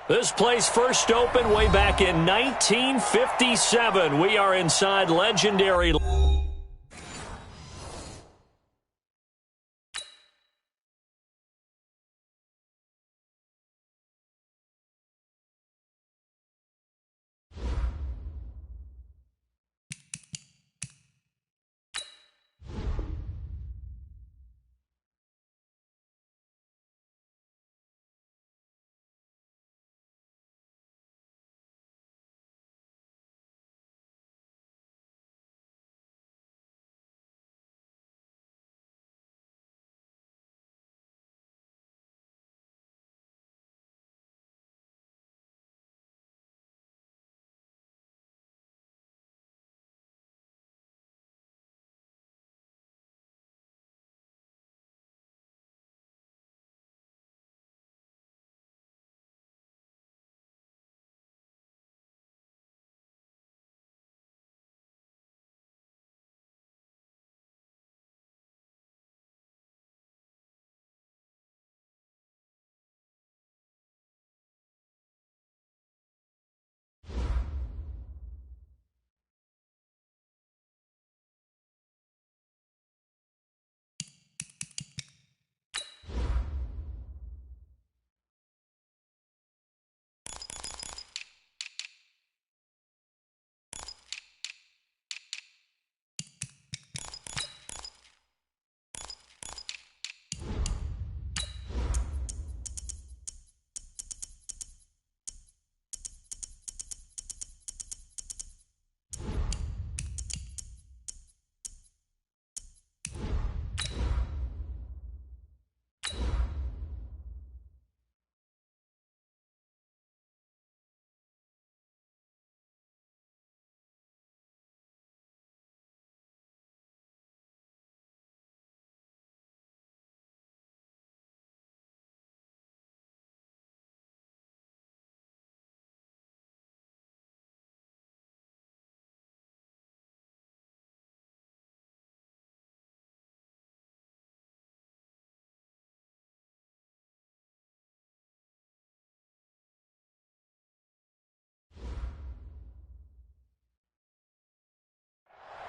This place first opened way back in 1957. We are inside legendary...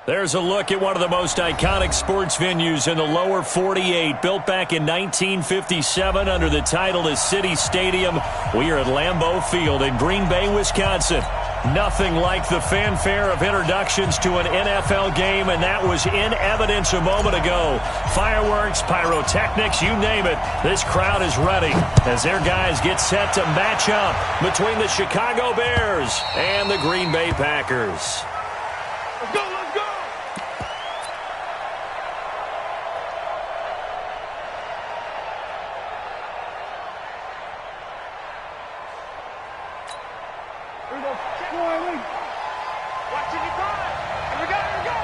There's a look at one of the most iconic sports venues in the lower 48. Built back in 1957 under the title of City Stadium. We are at Lambeau Field in Green Bay, Wisconsin. Nothing like the fanfare of introductions to an NFL game, and that was in evidence a moment ago. Fireworks, pyrotechnics, you name it. This crowd is ready as their guys get set to match up between the Chicago Bears and the Green Bay Packers. Let's go, let's go! Here we go. Watch it, you got it. Here we go, here we go.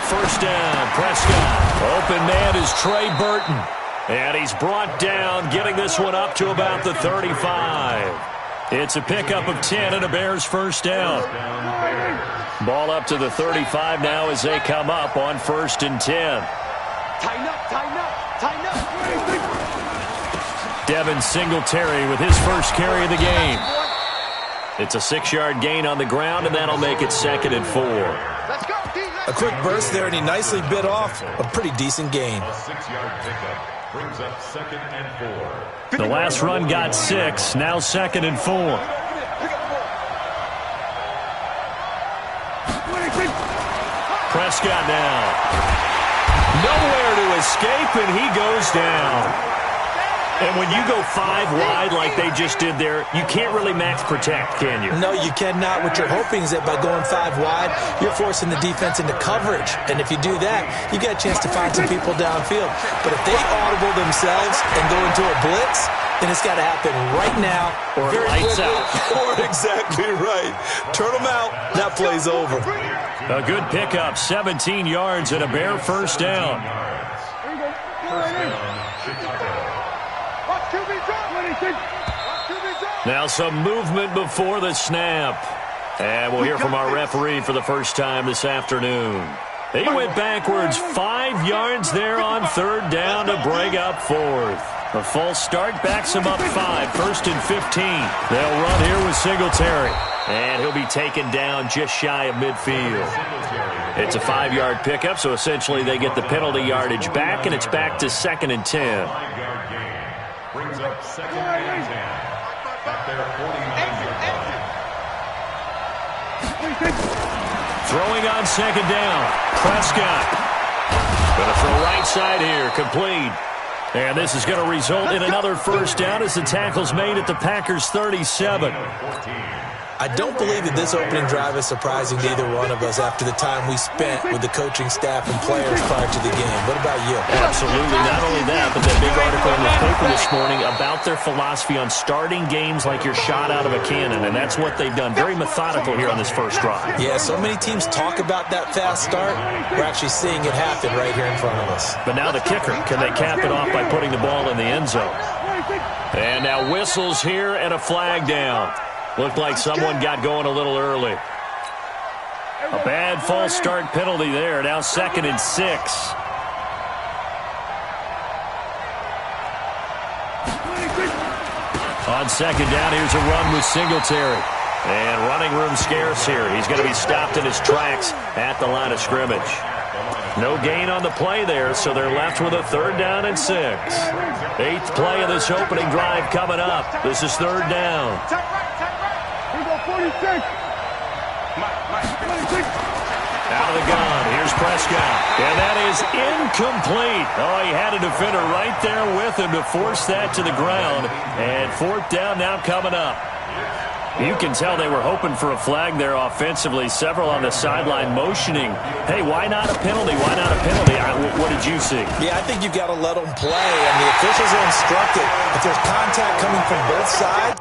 First down, Prescott. Open man is Trey Burton. And he's brought down, getting this one up to about the 35. It's a pickup of 10 and a Bears first down. Ball up to the 35 now as they come up on 1st and 10. Tighten up, tighten up, tighten up. Devin Singletary with his first carry of the game. It's a 6-yard gain on the ground, and that'll make it 2nd and 4. Let's go, D. A quick burst there, and he nicely bit off a pretty decent gain. A 6-yard pickup brings up 2nd and 4. The last run got 6, now 2nd and 4. Prescott now. Nowhere to escape, and he goes down. And when you go 5 wide like they just did there, you can't really max protect, can you? No, you cannot. What you're hoping is that by going 5 wide, you're forcing the defense into coverage. And if you do that, you got a chance to find some people downfield. But if they audible themselves and go into a blitz, then it's got to happen right now. Or lights out. Or exactly right. Turn them out. That play's over. A good pickup, 17 yards and a Bear first down. Now some movement before the snap. And we'll hear from our referee for the first time this afternoon. He went backwards 5 yards there on 3rd down to bring up 4th. A false start backs him up 5, 1st and 15. They'll run here with Singletary. And he'll be taken down just shy of midfield. It's a 5-yard pickup, so essentially they get the penalty yardage back, and it's back to 2nd and 10. 5-yard gain. Brings up 2nd and 10. At their 49-yard line. Throwing on 2nd down. Prescott. Going to throw right side here. Complete. And this is going to result in another first down as the tackle's made at the Packers' 37. I don't believe that this opening drive is surprising to either one of us after the time we spent with the coaching staff and players prior to the game. What about you? Absolutely. Not only that, but that big article in the paper this morning about their philosophy on starting games like you're shot out of a cannon, and that's what they've done. Very methodical here on this first drive. Yeah, so many teams talk about that fast start. We're actually seeing it happen right here in front of us. But now the kicker. Can they cap it off by putting the ball in the end zone? And now whistles here and a flag down. Looked like someone got going a little early. A bad false start penalty there. Now 2nd and 6. On 2nd down, here's a run with Singletary. And running room scarce here. He's going to be stopped in his tracks at the line of scrimmage. No gain on the play there, so they're left with a 3rd down and 6. 8th play of this opening drive coming up. This is 3rd down. Out of the gun. Here's Prescott. And that is incomplete. Oh, he had a defender right there with him to force that to the ground. And 4th down now coming up. You can tell they were hoping for a flag there offensively. Several on the sideline motioning. Hey, why not a penalty? Why not a penalty? What did you see? Yeah, I think you've got to let them play. And the officials are instructed. If there's contact coming from both sides,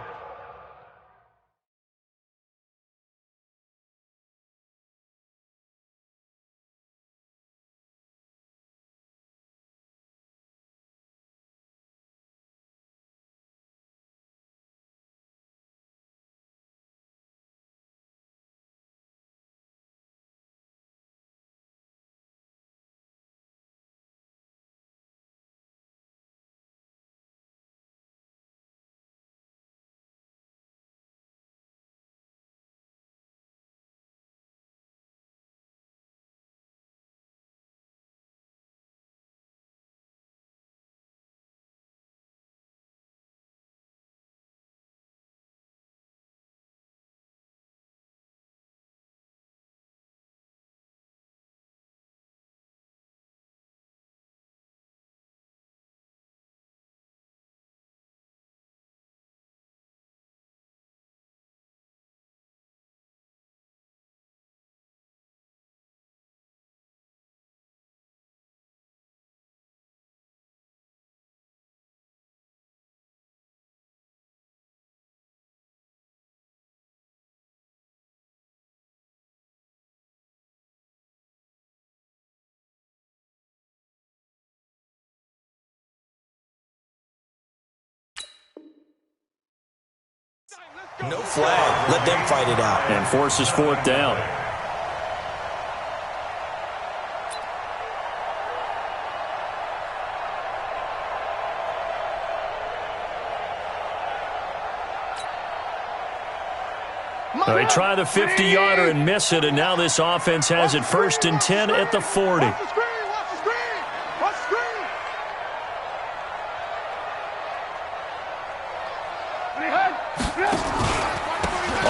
no flag. Let them fight it out. And forces 4th down. They try the 50-yarder and miss it, and now this offense has it 1st and 10 at the 40. Watch the screen! Watch the screen! Watch the screen!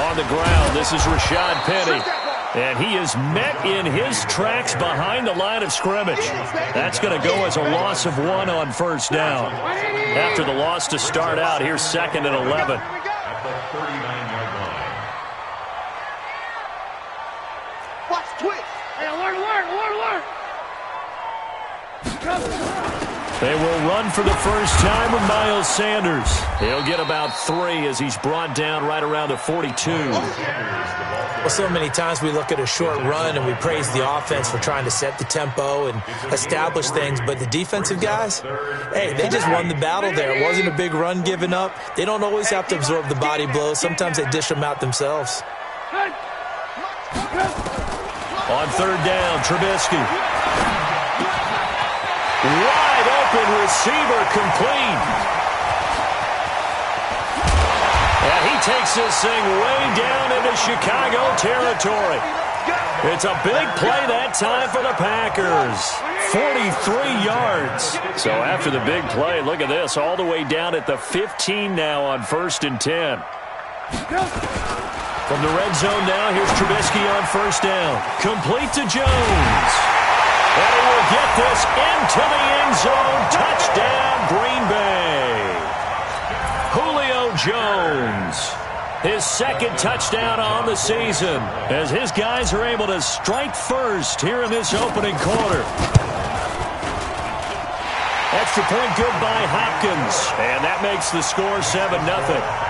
On the ground, this is Rashad Penny. And he is met in his tracks behind the line of scrimmage. That's going to go as a loss of 1 on 1st down. After the loss to start out, here's 2nd and 11. At the 39-yard line. Watch twitch! Hey, alert, alert, alert, alert! They will run for the first time with Miles Sanders. He'll get about 3 as he's brought down right around the 42. Well, so many times we look at a short run and we praise the offense for trying to set the tempo and establish things, but the defensive guys, hey, they just won the battle there. It wasn't a big run given up. They don't always have to absorb the body blows. Sometimes they dish them out themselves. On 3rd down, Trubisky. Wide open receiver complete. takes this thing way down into Chicago territory. It's a big play that time for the Packers. 43 yards. So after the big play, look at this, all the way down at the 15 now on 1st and 10. From the red zone now, here's Trubisky on 1st down. Complete to Jones. And he will get this into the end zone. Touchdown, Green Bay. Julio Jones. His second touchdown on the season as his guys are able to strike first here in this opening quarter. Extra point good by Hopkins. And that makes the score 7-0.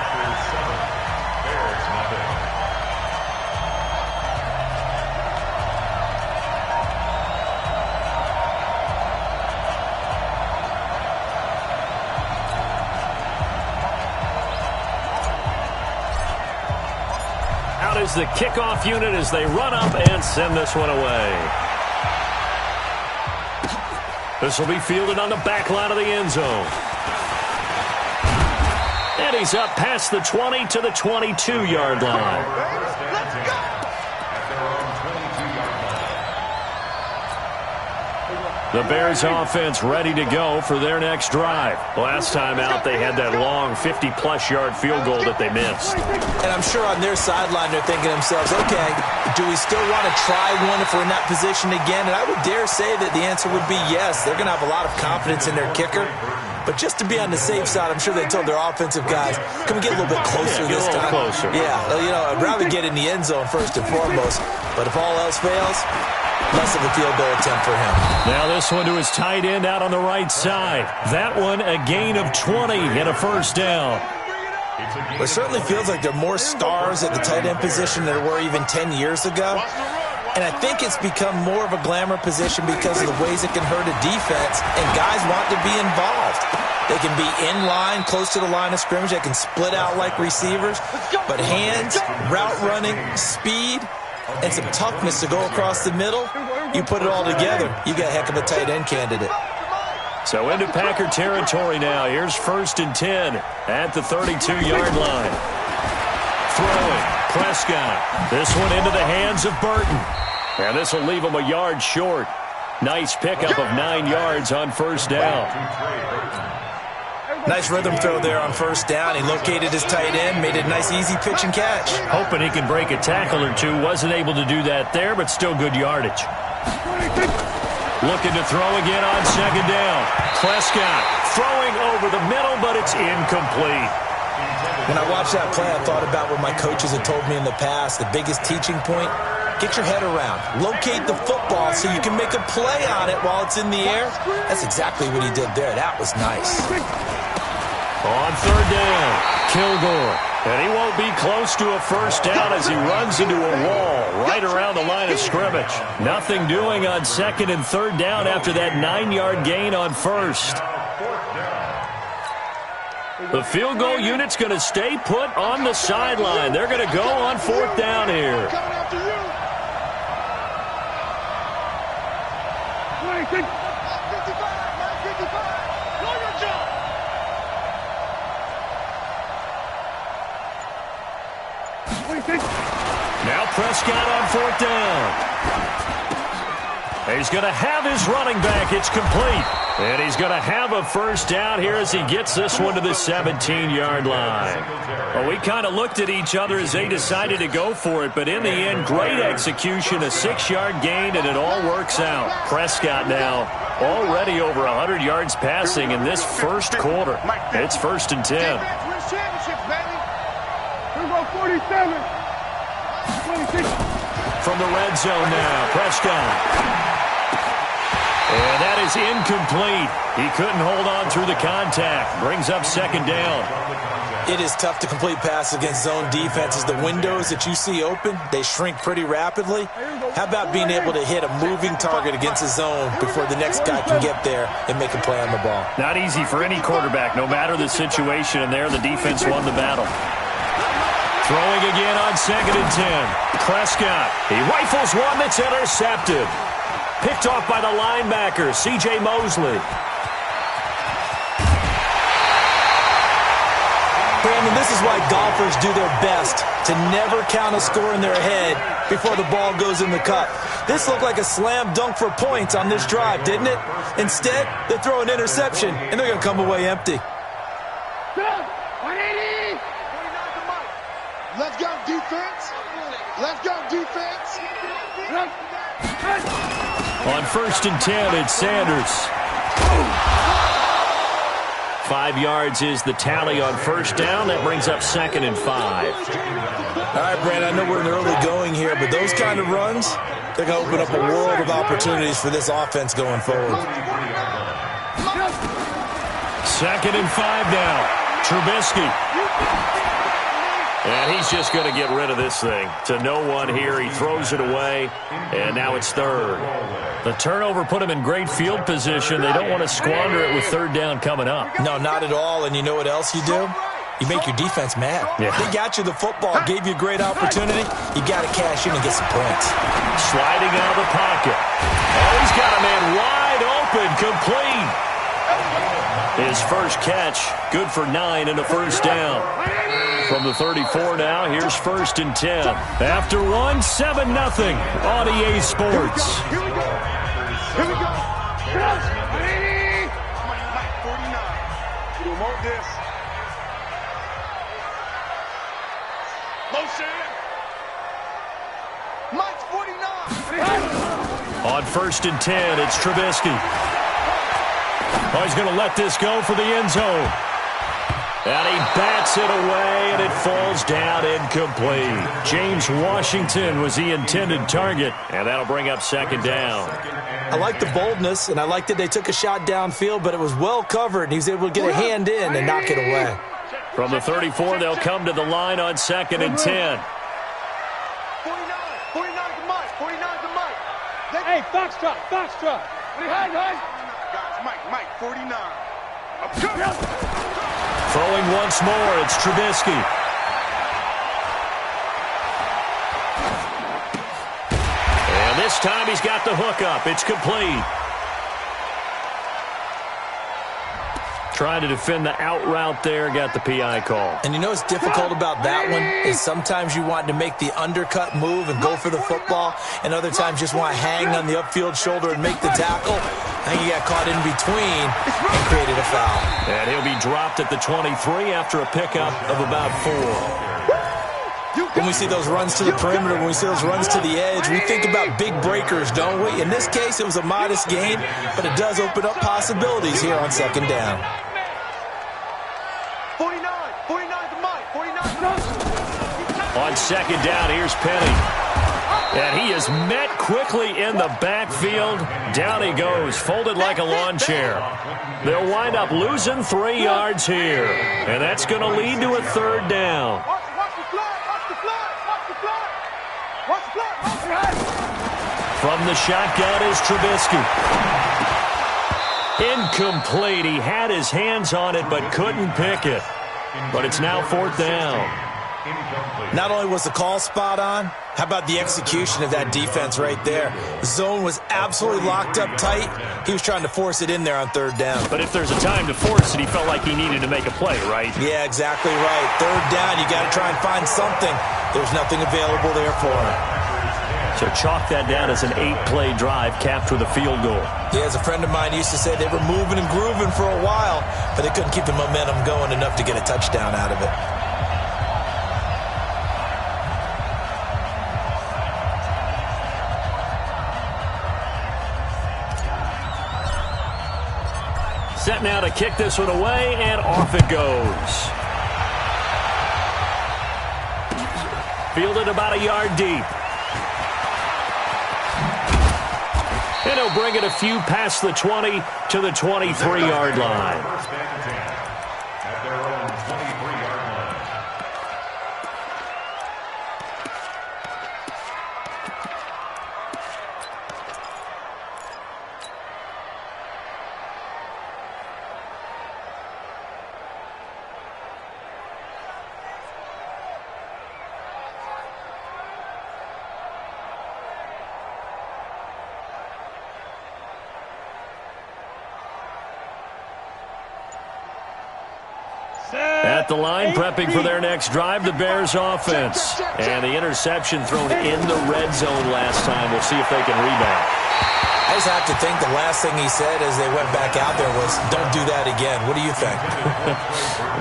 Is the kickoff unit as they run up and send this one away. This will be fielded on the back line of the end zone. And he's up past the 20 to the 22-yard line. Let's go! The Bears offense ready to go for their next drive. Last time out, they had that long 50-plus yard field goal that they missed. And I'm sure on their sideline they're thinking to themselves, okay, do we still want to try one if we're in that position again? And I would dare say that the answer would be yes. They're going to have a lot of confidence in their kicker. But just to be on the safe side, I'm sure they told their offensive guys, can we get a little bit closer this time? Closer. Yeah, you know, I'd rather get in the end zone first and foremost. But if all else fails, less of a field goal attempt for him. Now this one to his tight end out on the right side. That one a gain of 20 and a first down. It certainly feels like there are more stars at the tight end position than there were even 10 years ago. And I think it's become more of a glamour position because of the ways it can hurt a defense, and guys want to be involved. They can be in line, close to the line of scrimmage. They can split out like receivers. But hands, route running, speed, and some toughness to go across the middle, you put it all together, you got a heck of a tight end candidate. So into Packer territory now. Here's 1st and 10 at the 32-yard line. Throwing, Prescott. This one into the hands of Burton. And this will leave him a yard short. Nice pickup of 9 yards on 1st down. Nice rhythm throw there on 1st down. He located his tight end, made it a nice easy pitch and catch. Hoping he can break a tackle or two. Wasn't able to do that there, but still good yardage. Looking to throw again on 2nd down. Prescott throwing over the middle, but it's incomplete. When I watched that play, I thought about what my coaches had told me in the past. The biggest teaching point, get your head around. Locate the football so you can make a play on it while it's in the air. That's exactly what he did there. That was nice. On 3rd down, Kilgore. And he won't be close to a first down as he runs into a wall right around the line of scrimmage. Nothing doing on 2nd and 3rd down after that 9-yard gain on 1st. The field goal unit's going to stay put on the sideline. They're going to go on 4th down here. Now Prescott on 4th down. He's going to have his running back. It's complete. And he's going to have a first down here as he gets this one to the 17-yard line. Well, we kind of looked at each other as they decided to go for it, but in the end, great execution, a 6-yard gain, and it all works out. Prescott now already over 100 yards passing in this first quarter. It's 1st and 10. From the red zone now, Prescott. And that is incomplete. He couldn't hold on through the contact. Brings up 2nd down. It is tough to complete passes against zone defenses. The windows that you see open, they shrink pretty rapidly. How about being able to hit a moving target against a zone before the next guy can get there and make a play on the ball? Not easy for any quarterback, no matter the situation. And there, the defense won the battle. Throwing again on 2nd and 10. Prescott. He rifles one that's intercepted. Picked off by the linebacker, C.J. Mosley. Brandon, this is why golfers do their best to never count a score in their head before the ball goes in the cup. This looked like a slam dunk for points on this drive, didn't it? Instead, they throw an interception, and they're going to come away empty. 180! Let's go, defense. Let's go, defense. On 1st and 10, it's Sanders. 5 yards is the tally on 1st down. That brings up 2nd and 5. All right, Brandon, I know we're in early going here, but those kind of runs, they're going to open up a world of opportunities for this offense going forward. 2nd and 5 now. Trubisky. And he's just going to get rid of this thing. To no one here. He throws it away, and now it's 3rd. The turnover put him in great field position. They don't want to squander it with 3rd down coming up. No, not at all. And you know what else you do? You make your defense mad. Yeah. They got you the football, gave you a great opportunity. You got to cash in and get some points. Sliding out of the pocket. Oh, he's got a man wide open, complete. His first catch, good for 9 and a 1st down. From the 34 now, here's 1st and 10. After 1, 7-0 on EA Sports. Here we go. Here we go. 180! Mike, 49. You want this? Motion. Mike's 49. On 1st and 10, it's Trubisky. Oh, he's going to let this go for the end zone. And he bats it away, and it falls down incomplete. James Washington was the intended target, and that'll bring up 2nd down. I like the boldness, and I like that they took a shot downfield, but it was well covered, and he was able to get a hand in and knock it away. From the 34, they'll come to the line on 2nd and 10. 49 to Mike. 49 to Mike. Hey, Foxtrot. Guys, Mike, 49. Throwing once more, it's Trubisky. And this time he's got the hook up. It's complete. Trying to defend the out route there, got the PI call. And you know what's difficult about that one is sometimes you want to make the undercut move and go for the football, and other times just want to hang on the upfield shoulder and make the tackle. I think he got caught in between and created a foul. And he'll be dropped at the 23 after a pickup of about 4. When we see those runs to the perimeter, when we see those runs to the edge, we think about big breakers, don't we? In this case, it was a modest gain, but it does open up possibilities here on 2nd down. 49 to Mike. 49 to Mike. On 2nd down, here's Penny. And he is met quickly in the backfield. Down he goes, folded like a lawn chair. They'll wind up losing 3 yards here. And that's going to lead to a 3rd down. From the shotgun is Trubisky. Incomplete. He had his hands on it but couldn't pick it. But it's now 4th down. Not only was the call spot on, how about the execution of that defense right there? The zone was absolutely locked up tight. He was trying to force it in there on 3rd down. But if there's a time to force it, he felt like he needed to make a play, right? Yeah, exactly right. 3rd down, you got to try and find something. There's nothing available there for him. So chalk that down as an 8-play drive capped with a field goal. Yeah, as a friend of mine used to say, they were moving and grooving for a while, but they couldn't keep the momentum going enough to get a touchdown out of it. Set now to kick this one away, and off it goes. Fielded about a yard deep. And he'll bring it a few past the 20 to the 23-yard line. At the line, prepping for their next drive, the Bears offense. And the interception thrown in the red zone last time. We'll see if they can rebound. I just have to think the last thing he said as they went back out there was, don't do that again. What do you think?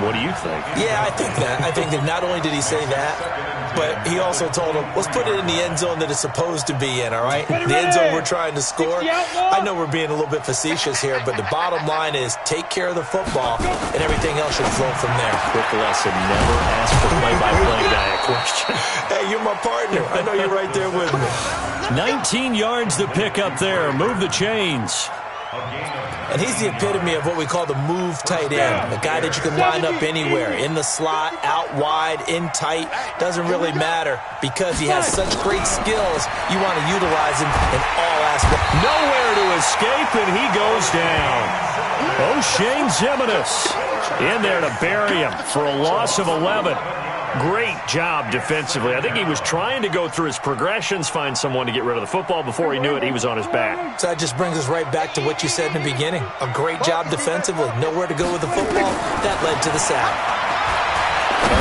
What do you think? Yeah, I think that. I think that not only did he say that, but he also told him, let's put it in the end zone that it's supposed to be in, all right? The end zone we're trying to score. I know we're being a little bit facetious here, but the bottom line is take care of the football, and everything else should flow from there. Quick lesson, never ask the play-by-play guy a question. Hey, you're my partner. I know you're right there with me. 19 yards to pick up there. Move the chains. And he's the epitome of what we call the move tight end, a guy that you can line up anywhere, in the slot, out wide, in tight, doesn't really matter because he has such great skills. You want to utilize him in all aspects. Nowhere to escape, and he goes down. O'Shane Zimenez in there to bury him for a loss of 11. Great job defensively. I think he was trying to go through his progressions, find someone to get rid of the football. Before he knew it, he was on his back. So that just brings us right back to what you said in the beginning. A great job defensively. Nowhere to go with the football. That led to the sack.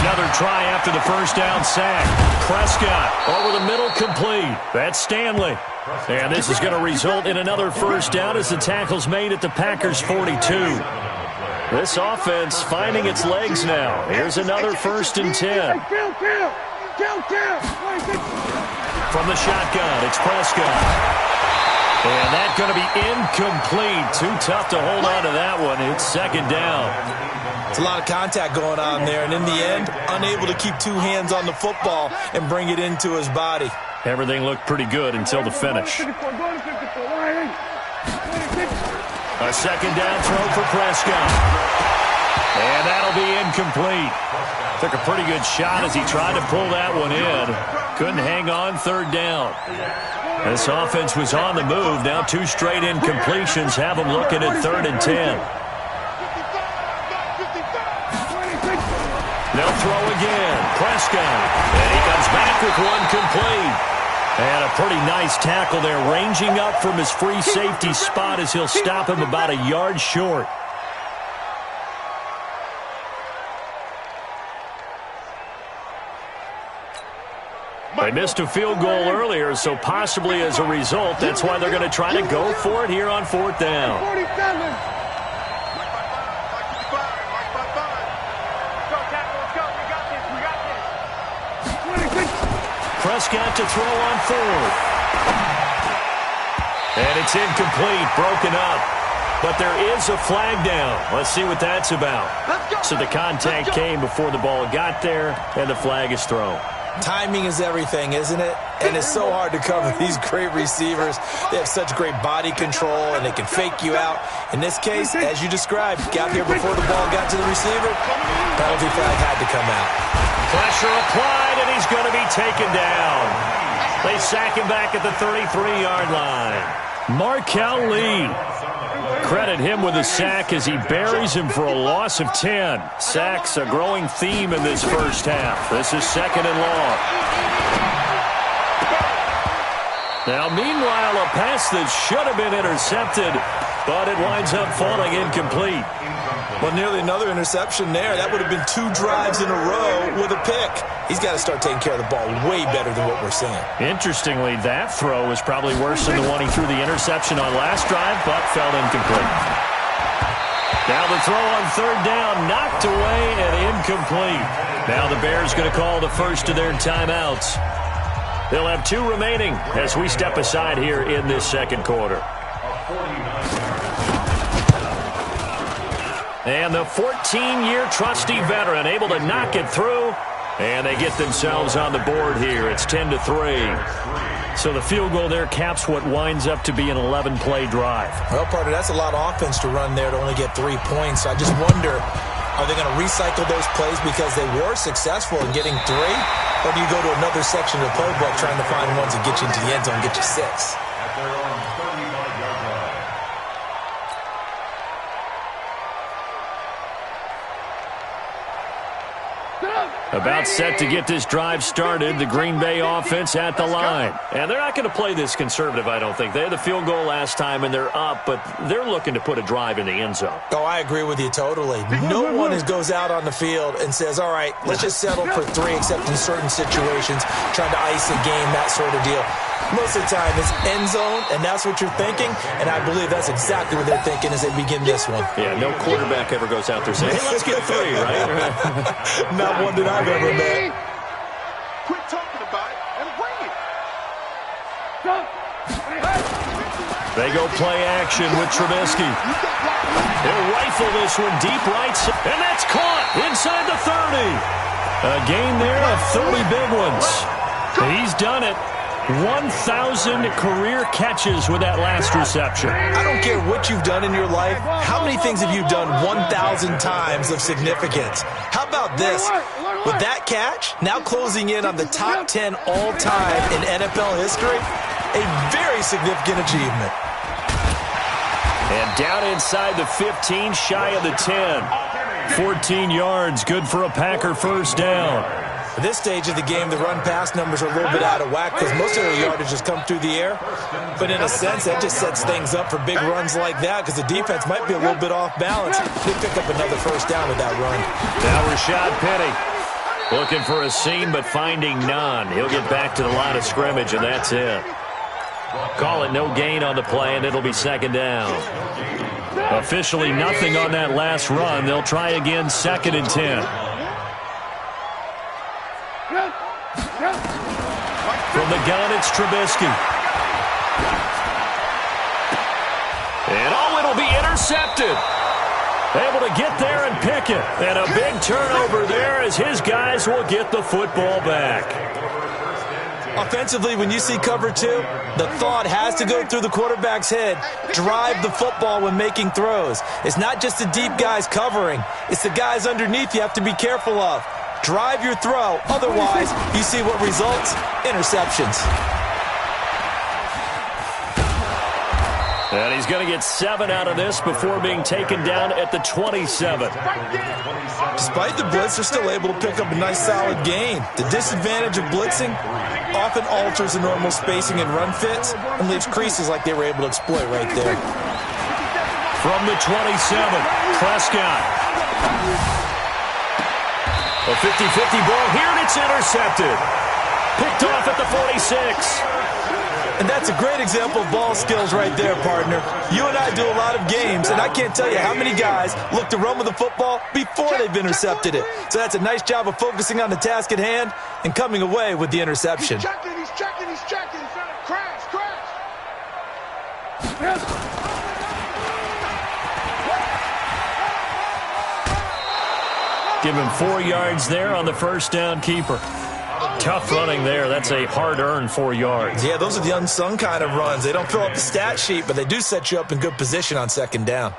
Another try after the first down sack. Prescott over the middle, complete. That's Stanley. And this is going to result in another first down as the tackle's made at the Packers' 42. This offense finding its legs now. Here's another 1st and 10. From the shotgun, it's Prescott. And that's going to be incomplete. Too tough to hold on to that one. It's 2nd down. It's a lot of contact going on there. And in the end, unable to keep two hands on the football and bring it into his body. Everything looked pretty good until the finish. A 2nd down throw for Prescott. And that'll be incomplete. Took a pretty good shot as he tried to pull that one in. Couldn't hang on, 3rd down. This offense was on the move. Now 2 straight incompletions have them looking at 3rd and 10. They'll throw again. Prescott. And he comes back with one complete. And a pretty nice tackle there, ranging up from his free safety spot as he'll stop him about a yard short. They missed a field goal earlier, so possibly as a result, that's why they're going to try to go for it here on 4th down. Prescott to throw on 4th. And it's incomplete, broken up. But there is a flag down. Let's see what that's about. So the contact came before the ball got there, and the flag is thrown. Timing is everything, isn't it? And it's so hard to cover these great receivers. They have such great body control, and they can fake you out. In this case, as you described, got here before the ball got to the receiver. Penalty flag had to come out. Pressure applied, and he's going to be taken down. They sack him back at the 33-yard line. Markel Lee. Credit him with a sack as he buries him for a loss of 10. Sacks a growing theme in this first half. This is 2nd and long. Now, meanwhile, a pass that should have been intercepted, but it winds up falling incomplete. Well, nearly another interception there. That would have been 2 drives in a row with a pick. He's got to start taking care of the ball way better than what we're seeing. Interestingly, that throw was probably worse than the one he threw the interception on last drive, but fell incomplete. Now the throw on 3rd down, knocked away and incomplete. Now the Bears going to call the first of their timeouts. They'll have 2 remaining as we step aside here in this 2nd quarter. And the 14-year trusty veteran able to knock it through. And they get themselves on the board here. It's 10-3. So the field goal there caps what winds up to be an 11-play drive. Well, partner, that's a lot of offense to run there to only get 3 points. I just wonder, are they going to recycle those plays because they were successful in getting 3? Or do you go to another section of the playbook trying to find ones that get you into the end zone and get you 6? About set to get this drive started, the Green Bay offense at the line. And they're not going to play this conservative, I don't think. They had the field goal last time, and they're up, but they're looking to put a drive in the end zone. Oh, I agree with you totally. No one goes out on the field and says, all right, let's just settle for 3, except in certain situations, trying to ice a game, that sort of deal. Most of the time, it's end zone, and that's what you're thinking, and I believe that's exactly what they're thinking as they begin this one. Yeah, no quarterback ever goes out there saying, hey, let's get 3, right? Not one that I've ever met. Quit talking about it and bring it. They go play action with Trubisky. They'll rifle this one deep right, and that's caught inside the 30. A gain there of 30 big ones. He's done it. 1,000 career catches with that last reception. I don't care what you've done in your life. How many things have you done 1,000 times of significance? How about this? With that catch, now closing in on the top 10 all-time in NFL history, a very significant achievement. And down inside the 15, shy of the 10. 14 yards, good for a Packer first down. At this stage of the game, the run-pass numbers are a little bit out of whack because most of their yardage has come through the air. But in a sense, that just sets things up for big runs like that because the defense might be a little bit off balance. They pick up another first down with that run. Now Rashad Penny looking for a seam but finding none. He'll get back to the line of scrimmage, and that's it. Call it no gain on the play, and it'll be second down. Officially nothing on that last run. They'll try again, 2nd and 10. From the gun, it's Trubisky. And it'll be intercepted. Able to get there and pick it. And a big turnover there as his guys will get the football back. Offensively, when you see cover 2, the thought has to go through the quarterback's head. Drive the football when making throws. It's not just the deep guys covering. It's the guys underneath you have to be careful of. Drive your throw. Otherwise, you see what results? Interceptions. And he's going to get 7 out of this before being taken down at the 27. Despite the blitz, they're still able to pick up a nice solid gain. The disadvantage of blitzing often alters the normal spacing and run fits and leaves creases like they were able to exploit right there. From the 27, Prescott. A 50-50 ball here, and it's intercepted. Picked off at the 46. And that's a great example of ball skills right there, partner. You and I do a lot of games, and I can't tell you how many guys look to run with the football before they've intercepted it. So that's a nice job of focusing on the task at hand and coming away with the interception. He's checking. Crash. Give him 4 yards there on the first down keeper. Tough running there. That's a hard-earned 4 yards. Yeah, those are the unsung kind of runs. They don't fill up the stat sheet, but they do set you up in good position on second down.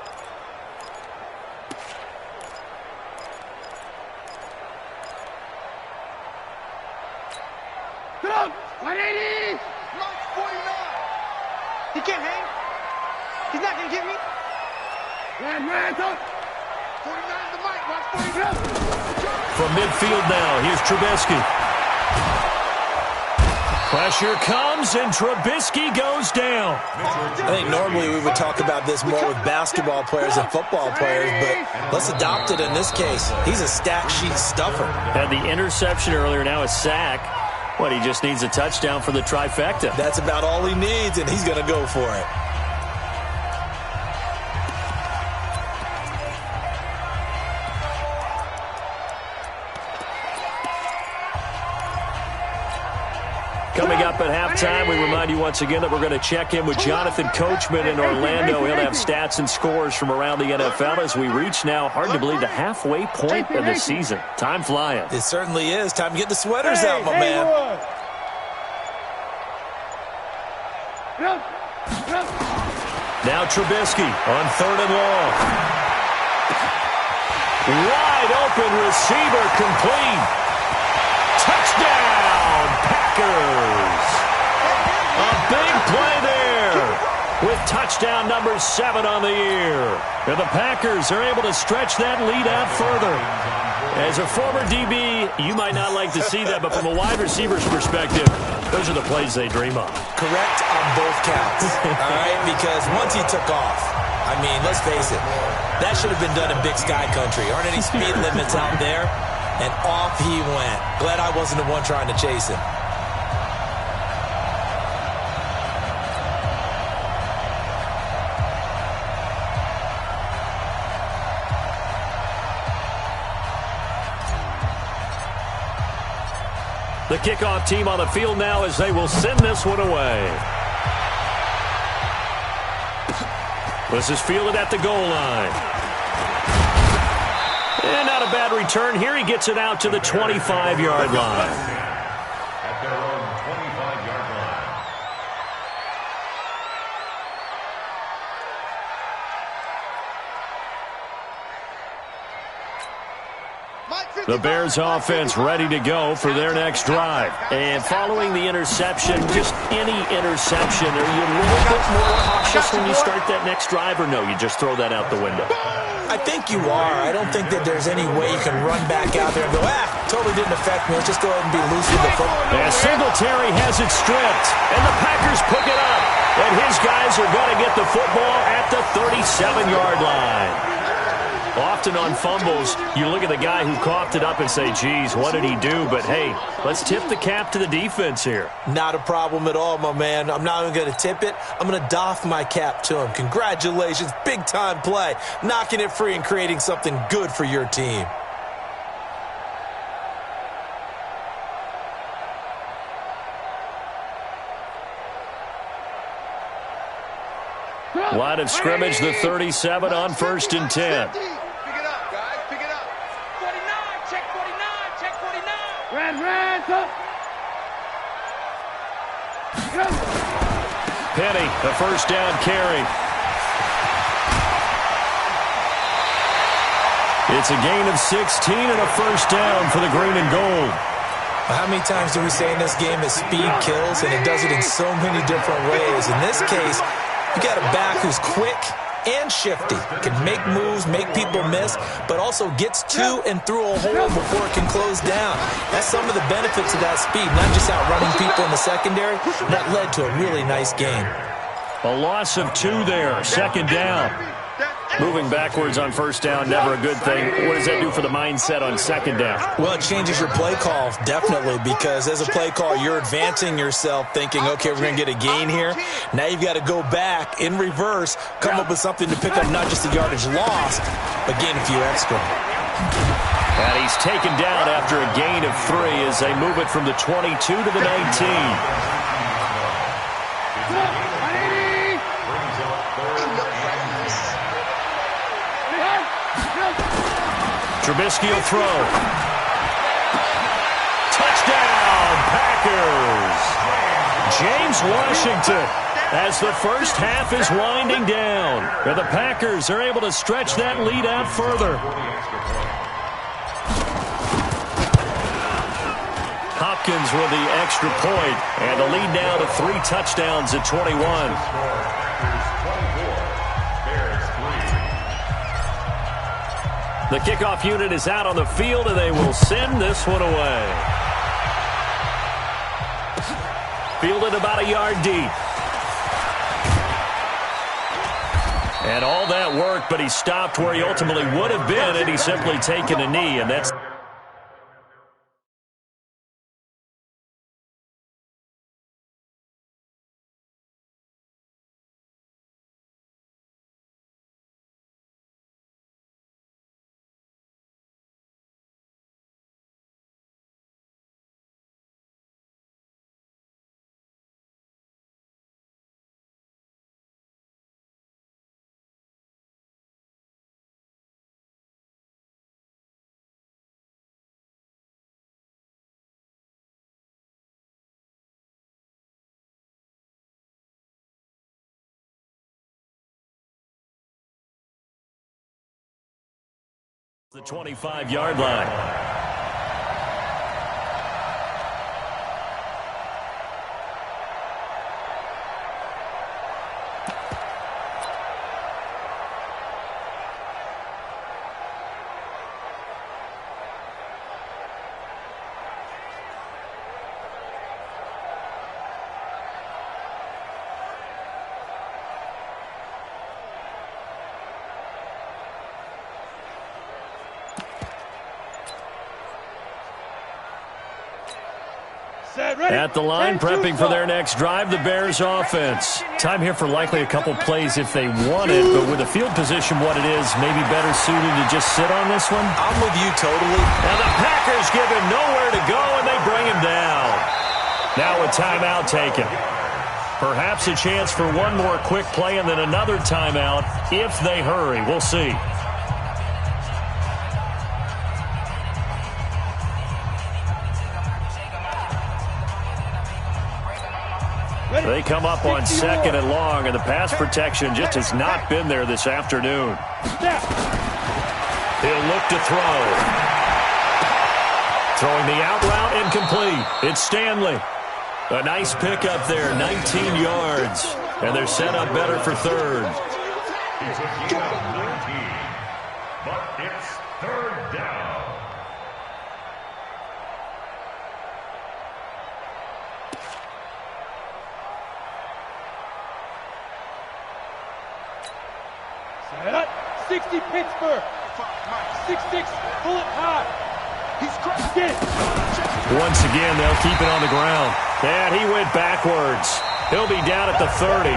Get up! 180! Mark 49! He can't hang. He's not going to get me. Man, up! 49 the mic. Watch 49. From midfield now, here's Trubisky. Pressure comes, and Trubisky goes down. I think normally we would talk about this more with basketball players and football players, but let's adopt it in this case. He's a stat sheet stuffer. Had the interception earlier, now a sack. He just needs a touchdown for the trifecta. That's about all he needs, and he's going to go for it. Coming up at halftime, we remind you once again that we're going to check in with Jonathan Coachman in Orlando. He'll have stats and scores from around the NFL as we reach now, hard to believe, the halfway point of the season. Time flying. It certainly is. Time to get the sweaters out, my man. Now Trubisky on 3rd and long. Wide open receiver, complete. Touchdown, Packers. A big play there with touchdown number 7 on the year. And the Packers are able to stretch that lead out further. As a former DB, you might not like to see that, but from a wide receiver's perspective, those are the plays they dream of. Correct on both counts, all right? Because once he took off, I mean, let's face it, that should have been done in Big Sky Country. Aren't any speed limits out there? And off he went. Glad I wasn't the one trying to chase him. The kickoff team on the field now as they will send this one away. This is fielded at the goal line. And not a bad return here. He gets it out to the 25-yard line. At their own 25-yard line. The Bears offense ready to go for their next drive. And following the interception, just any interception, are you a little bit more cautious when you start that next drive, or no, you just throw that out the window? I think you are. I don't think that there's any way you can run back out there and go, totally didn't affect me. Let's just go ahead and be loose with the football. And Singletary has it stripped, and the Packers pick it up. And his guys are going to get the football at the 37-yard line. Often on fumbles, you look at the guy who coughed it up and say, geez, what did he do? But, hey, let's tip the cap to the defense here. Not a problem at all, my man. I'm not even going to tip it. I'm going to doff my cap to him. Congratulations. Big-time play. Knocking it free and creating something good for your team. Line of scrimmage, the 37 on 1st and 10. Pick it up, guys. Pick it up. 49. Check 49. Check 49. Red, up. Penny, the first down carry. It's a gain of 16 and a first down for the green and gold. How many times do we say in this game that speed kills, and it does it in so many different ways? In this case, you got a back who's quick and shifty, can make moves, make people miss, but also gets to and through a hole before it can close down. That's some of the benefits of that speed, not just outrunning people in the secondary. That led to a really nice game. A loss of 2 there, second down. Moving backwards on first down, never a good thing. What does that do for the mindset on second down? Well, it changes your play call, definitely, because as a play call, you're advancing yourself, thinking, okay, we're going to get a gain here. Now you've got to go back in reverse, come up with something to pick up not just the yardage lost, but gain a few extra. And he's taken down after a gain of 3 as they move it from the 22 to the 19. Trubisky will throw. Touchdown, Packers! James Washington as the first half is winding down. And the Packers are able to stretch that lead out further. Hopkins with the extra point, and the lead now to 3 touchdowns at 21. The kickoff unit is out on the field, and they will send this one away. Fielded about a yard deep. And all that work, but he stopped where he ultimately would have been had he simply taken a knee, and that's the 25-yard line. At the line, prepping for their next drive, the Bears offense. Time here for likely a couple plays if they want it, but with the field position what it is, maybe better suited to just sit on this one? I'm with you totally. And the Packers give him nowhere to go, and they bring him down. Now a timeout taken. Perhaps a chance for one more quick play and then another timeout if they hurry. We'll see. They come up on 2nd and long, and the pass protection just has not been there this afternoon. He'll look to throw. Throwing the out route incomplete. It's Stanley. A nice pickup there, 19 yards. And they're set up better for third. He's a gain of 19, but it's third down. Set up. 60 Pittsburgh. 6-6, pull it high. He's crushed it. Once again, they'll keep it on the ground. And he went backwards. He'll be down at the 30.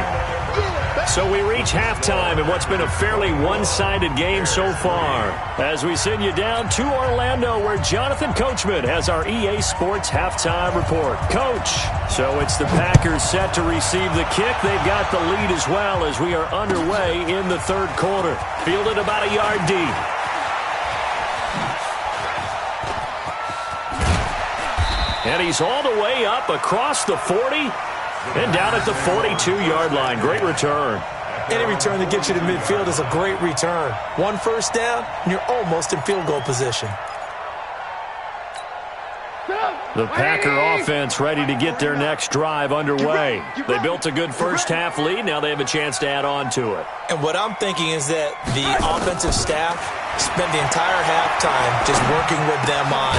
So we reach halftime in what's been a fairly one-sided game so far. As we send you down to Orlando, where Jonathan Coachman has our EA Sports halftime report. Coach, so it's the Packers set to receive the kick. They've got the lead as well as we are underway in the third quarter. Fielded about a yard deep. And he's all the way up across the 40 and down at the 42-yard line. Great return. Any return that gets you to midfield is a great return. One first down, and you're almost in field goal position. The Packer offense ready to get their next drive underway. They built a good first-half lead. Now they have a chance to add on to it. And what I'm thinking is that the offensive staff spent the entire halftime just working with them on,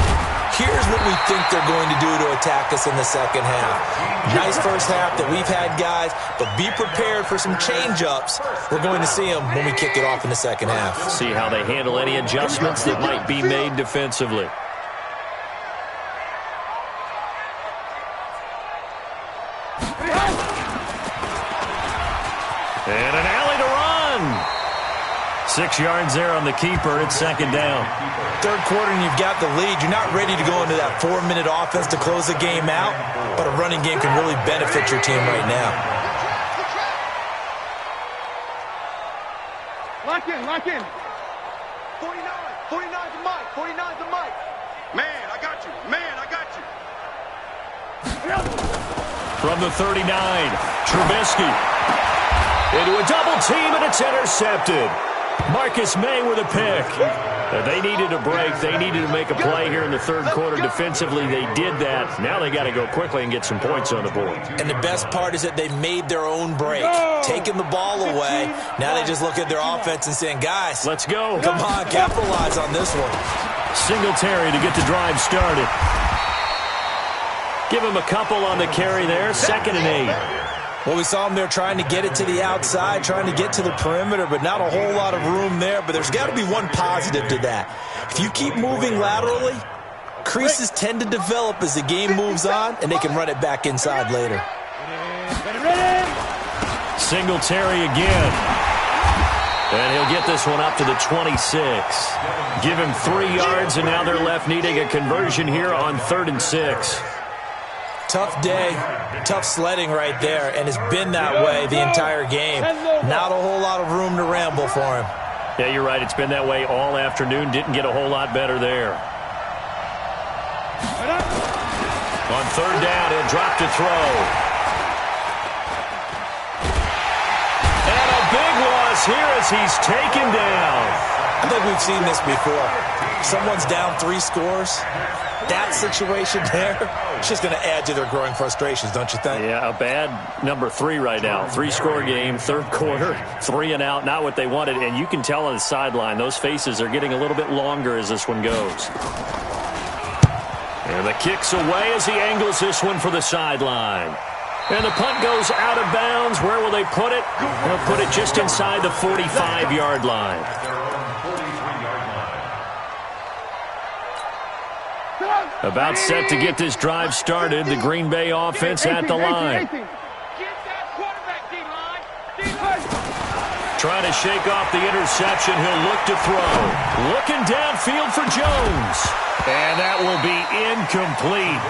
here's what we think they're going to do to attack us in the second half. Nice first half that we've had, guys, but be prepared for some change-ups. We're going to see them when we kick it off in the second half. See how they handle any adjustments that might be made defensively. And an alley to run. 6 yards there on the keeper. It's second down. Third quarter and you've got the lead. You're not ready to go into that 4-minute offense to close the game out, but a running game can really benefit your team right now. Lock in, lock in. 49, 49 to Mike, 49 to Mike. Man, I got you. Man, I got you. From the 39, Trubisky. Into a double team, and it's intercepted. Marcus May with a pick. They needed a break. They needed to make a play here in the third quarter defensively. They did that. Now they got to go quickly and get some points on the board. And the best part is that they made their own break. Taking the ball away. Now they just look at their offense and saying, guys, let's go. Come on, capitalize on this one. Singletary to get the drive started. Give him a couple on the carry there. 2nd and 8. Well, we saw them there trying to get it to the outside, trying to get to the perimeter, but not a whole lot of room there. But there's got to be one positive to that. If you keep moving laterally, creases tend to develop as the game moves on, and they can run it back inside later. Singletary again. And he'll get this one up to the 26. Give him 3 yards, and now they're left needing a conversion here on 3rd and 6. Tough day, tough sledding right there, and it's been that way the entire game. Not a whole lot of room to ramble for him. Yeah, you're right. It's been that way all afternoon. Didn't get a whole lot better there. On 3rd down, he'll drop to throw. And a big loss here as he's taken down. I think we've seen this before. Someone's down 3 scores. That situation there, it's just going to add to their growing frustrations, don't you think? Yeah, a bad number 3 right now. 3-score game, third quarter, 3 and out, not what they wanted. And you can tell on the sideline, those faces are getting a little bit longer as this one goes. And the kick's away as he angles this one for the sideline. And the punt goes out of bounds. Where will they put it? They'll put it just inside the 45-yard line. About set to get this drive started. The Green Bay offense at the line. Trying to shake off the interception. He'll look to throw. Looking downfield for Jones. And that will be incomplete.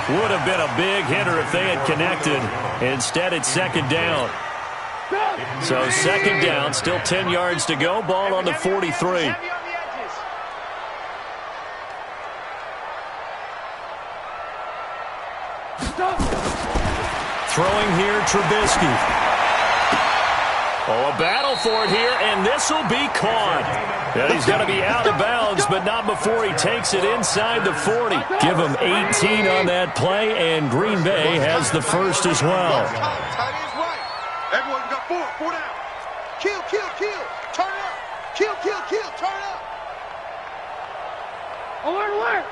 Would have been a big hitter if they had connected. Instead, it's second down. So second down, still 10 yards to go. Ball on the 43. Throwing here, Trubisky. Oh, a battle for it here, and this will be caught. And he's going to be out of bounds, but not before he takes it inside the 40. Give him 18 on that play, and Green Bay has the first as well. Everyone got four down. Kill, turn up. Kill, turn up. Alert.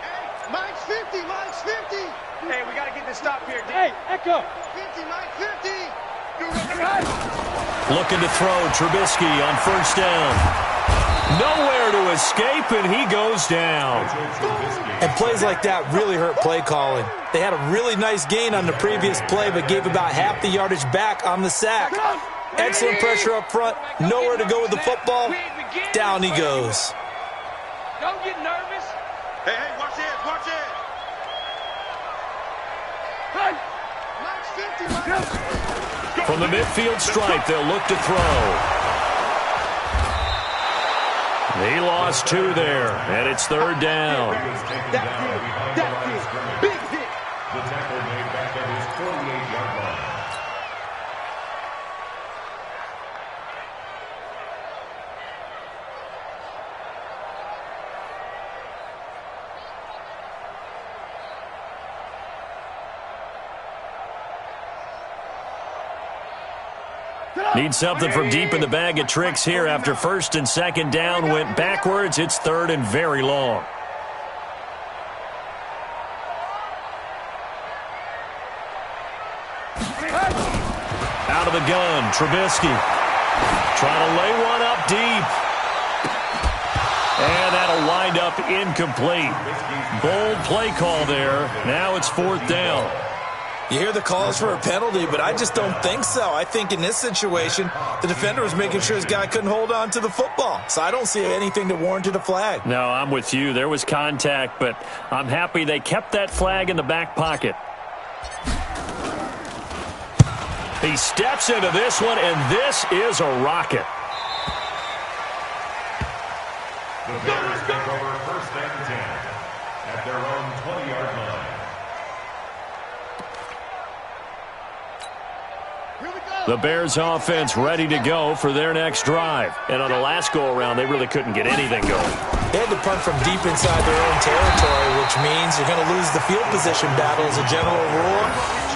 Hey, Mike's 50. Hey, we got to get this stop here, D. Hey, Echo. 50, Mike, 50. Looking to throw, Trubisky on first down. Nowhere to escape, and he goes down. And plays like that really hurt play calling. They had a really nice gain on the previous play, but gave about half the yardage back on the sack. Excellent pressure up front. Nowhere to go with the football. Down he goes. Don't get nervous. Hey, watch it. From the midfield stripe, they'll look to throw. He lost 2 there, and it's third down. That kid, big hit. The tackle made back at his 48-yard line. Need something from deep in the bag of tricks here after first and second down went backwards. It's third and very long. Out of the gun, Trubisky. Trying to lay one up deep. And that'll wind up incomplete. Bold play call there. Now it's fourth down. You hear the calls for a penalty, but I just don't think so. I think in this situation, the defender was making sure his guy couldn't hold on to the football. So I don't see anything that warranted a flag. No, I'm with you. There was contact, but I'm happy they kept that flag in the back pocket. He steps into this one, and this is a rocket. The Bears take over first and 10 at their own 20-yard line. The Bears offense ready to go for their next drive. And on the last go-around, they really couldn't get anything going. They had to punt from deep inside their own territory, which means you're going to lose the field position battle as a general rule.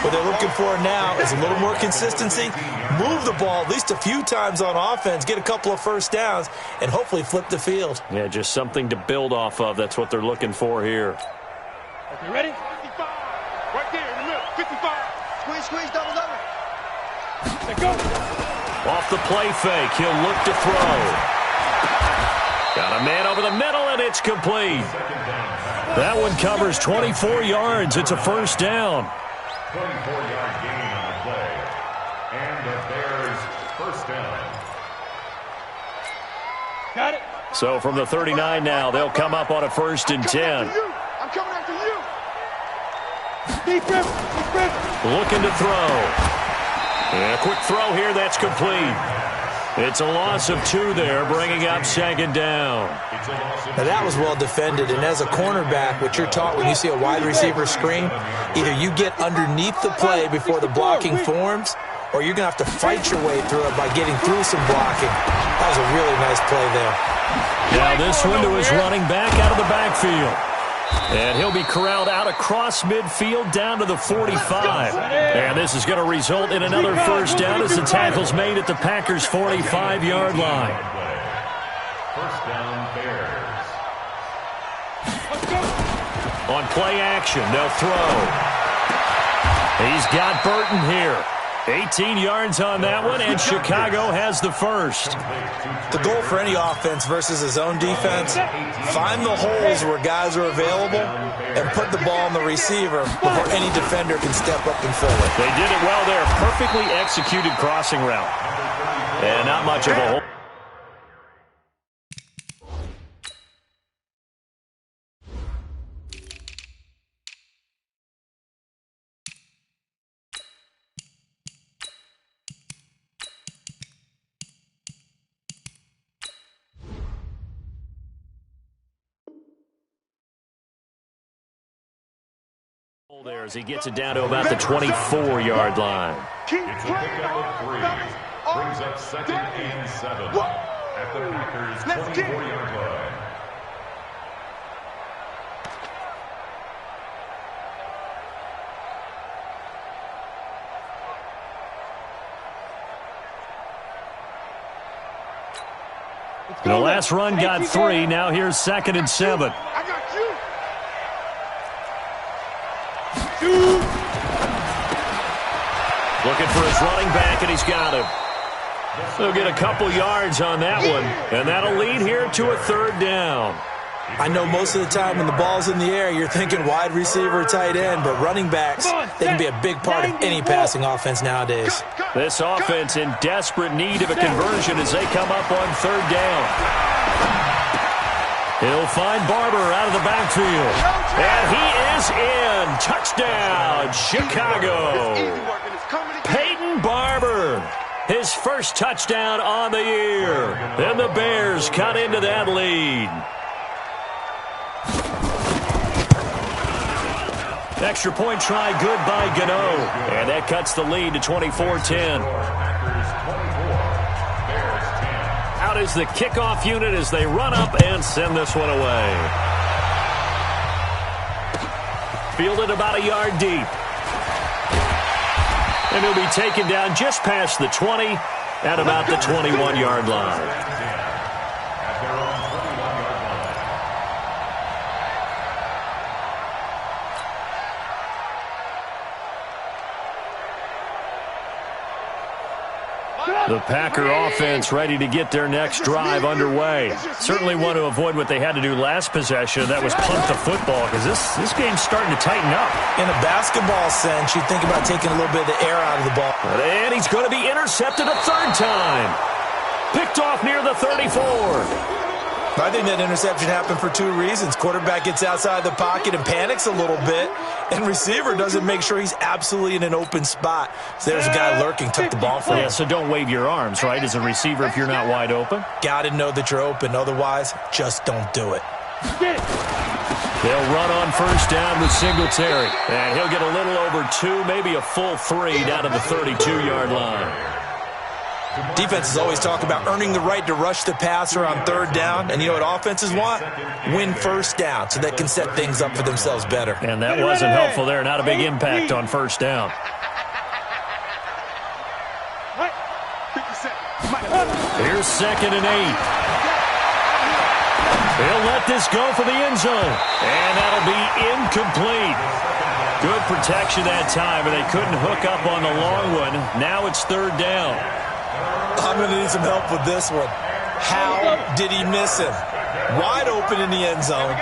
What they're looking for now is a little more consistency, move the ball at least a few times on offense, get a couple of first downs, and hopefully flip the field. Yeah, just something to build off of. That's what they're looking for here. Okay, ready? 55. Right there in the middle. 55. Squeeze, double. Go. Off the play fake, he'll look to throw. Got a man over the middle, and it's complete. That one covers 24 yards. It's a first down. 24-yard gain on the play. And the Bears first down. Got it. So from the 39 now, they'll come up on a first and 10. I'm coming after you. Deep rip. Looking to throw. And a quick throw here, that's complete. It's a loss of 2 there, bringing up second down. Now that was well defended, and as a cornerback, what you're taught when you see a wide receiver screen, either you get underneath the play before the blocking forms, or you're going to have to fight your way through it by getting through some blocking. That was a really nice play there. Now this one to his running back out of the backfield. And he'll be corralled out across midfield down to the 45. And this is going to result in another first down as the tackle's made at the Packers' 45-yard line. First down, Bears. On play action, they'll throw. He's got Burton here. 18 yards on that one, and Chicago has the first. The goal for any offense versus a zone defense, find the holes where guys are available and put the ball on the receiver before any defender can step up and fill it. They did it well there. Perfectly executed crossing route. And not much of a hole. There as he gets it down to about the 24-yard line. It's a pickup of 3. Brings up 2nd and 7 at the Packers' 24-yard line. The last run got 3. Now here's 2nd and 7. I got you. Looking for his running back, and he's got him. He'll get a couple yards on that one, and that'll lead here to a 3rd down. I know most of the time when the ball's in the air, you're thinking wide receiver, tight end, but running backs, they can be a big part of any passing offense nowadays. This offense in desperate need of a conversion as they come up on 3rd down. He'll find Barber out of the backfield. And he is in. Touchdown, Chicago. Peyton Barber, his first touchdown on the year. And the Bears cut into that lead. Extra point try good by Gano. And that cuts the lead to 24-10. Out is the kickoff unit as they run up and send this one away. Fielded about a yard deep. And he'll be taken down just past the 20 at about the 21-yard line. The Packer offense ready to get their next drive underway. Certainly want to avoid what they had to do last possession. That was punt the football because this game's starting to tighten up. In a basketball sense, you think about taking a little bit of the air out of the ball. And he's going to be intercepted a 3rd time. Picked off near the 34. I think that interception happened for 2 reasons. Quarterback gets outside the pocket and panics a little bit, and receiver doesn't make sure he's absolutely in an open spot. So there's a guy lurking, took the ball from him. Yeah, so don't wave your arms, right, as a receiver if you're not wide open? Got to know that you're open. Otherwise, just don't do it. They'll run on 1st down with Singletary. And he'll get a little over 2, maybe a full 3 down to the 32-yard line. Defenses always talk about earning the right to rush the passer on 3rd down. And you know what offenses want? Win 1st down so they can set things up for themselves better. And that wasn't helpful there. Not a big impact on 1st down. Here's 2nd and 8. He'll let this go for the end zone. And that'll be incomplete. Good protection that time, but they couldn't hook up on the long one. Now it's 3rd down. I'm going to need some help with this one. How did he miss him? Wide open in the end zone.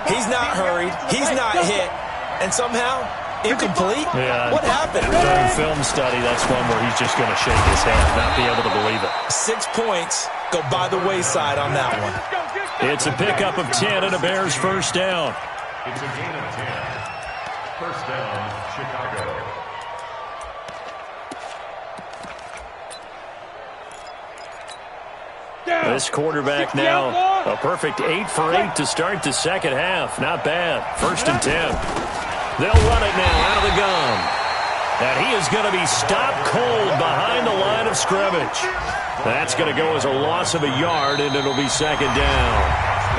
He's not hurried. He's not hit. And somehow, incomplete? Yeah. What happened? During film study, that's one where he's just going to shake his head, not be able to believe it. 6 points go by the wayside on that one. It's a pickup of 10 and a Bears 1st down. It's a gain of 10. 1st down, Chicago. This quarterback now a perfect 8 for 8 to start the 2nd half. Not bad. 1st and 10. They'll run it now out of the gun. And he is going to be stopped cold behind the line of scrimmage. That's going to go as a loss of a yard, and it'll be 2nd down.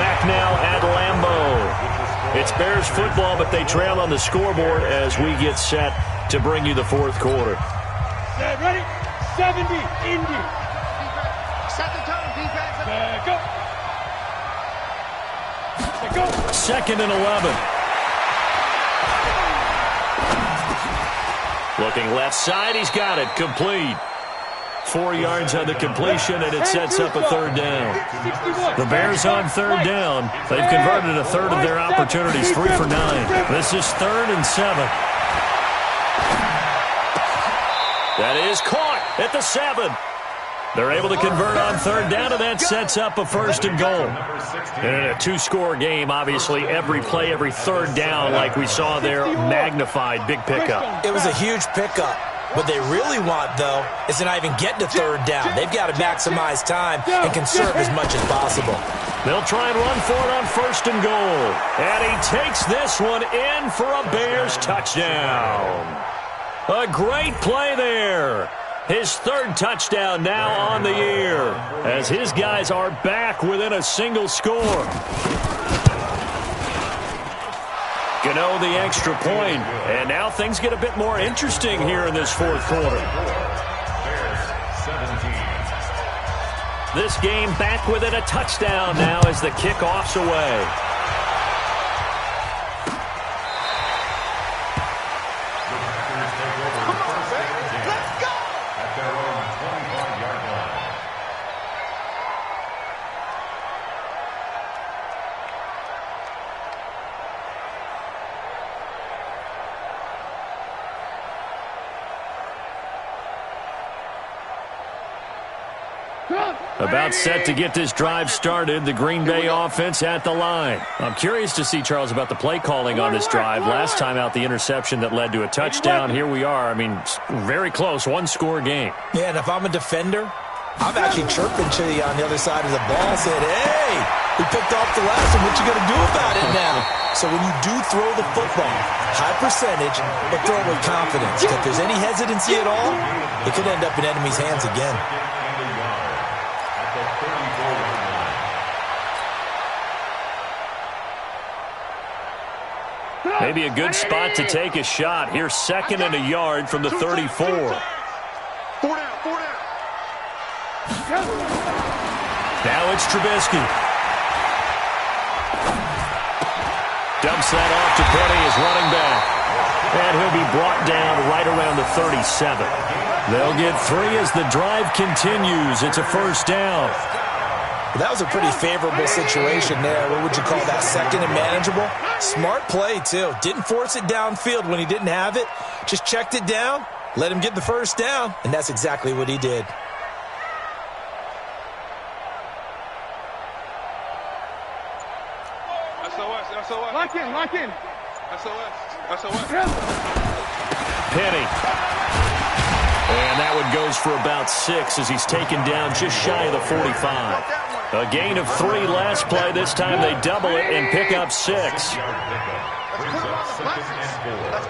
Back now at Lambeau. It's Bears football, but they trail on the scoreboard as we get set to bring you the 4th quarter. Ready? 70, Indy. Set the tone, defense. Go. Go. 2nd and 11. Looking left side, he's got it. Complete. 4 yards on the completion, and it sets up a third down. The Bears on third down. They've converted a third of their opportunities, 3 for 9. This is 3rd and 7. That is caught at the 7. They're able to convert on third down, and that sets up a 1st and goal. And in a 2-score game, obviously, every play, every third down, like we saw there, magnified, big pickup. It was a huge pickup. What they really want, though, is to not even get to third down. They've got to maximize time and conserve as much as possible. They'll try and run for it on 1st and goal. And he takes this one in for a Bears touchdown. A great play there. His 3rd touchdown now on the year as his guys are back within a single score. Gano the extra point, and now things get a bit more interesting here in this 4th quarter. This game back within a touchdown now as the kickoff's away. About set to get this drive started, the Green Bay offense at the line. I'm curious to see, Charles, about the play calling on this drive. Last time out, the interception that led to a touchdown. Here we are. I mean, very close, 1-score game. Yeah, and if I'm a defender, I'm actually chirping to you on the other side of the ball, saying, hey, we picked off the last one. What you going to do about it now? So when you do throw the football, high percentage, but throw it with confidence. If there's any hesitancy at all, it could end up in enemy's hands again. Maybe a good spot to take a shot. Here's 2nd and a yard from the 34. 4 down, 4 down. Now it's Trubisky. Dumps that off to Penny as running back. And he'll be brought down right around the 37. They'll get 3 as the drive continues. It's a 1st down. That was a pretty favorable situation there. What would you call that? 2nd and manageable? Smart play, too. Didn't force it downfield when he didn't have it. Just checked it down, let him get the 1st down, and that's exactly what he did. SOS. Lock in. SOS. Penny. And that one goes for about 6 as he's taken down just shy of the 45. A gain of 3 last play. This time they double it and pick up 6. Let's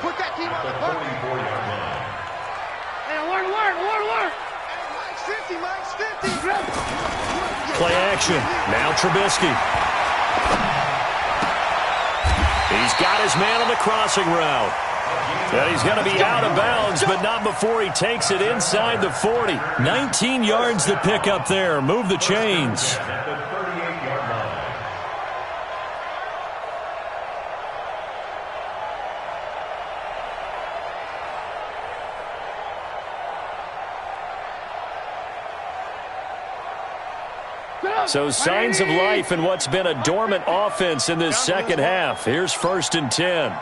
put that team on the 34-yard line. Hey, alert. Mike's 50. Play action. Now Trubisky. He's got his man on the crossing route. And he's going to be out of bounds, but not before he takes it inside the 40. 19 yards to pick up there. Move the chains. So signs of life in what's been a dormant offense in this second half. Here's 1st and 10.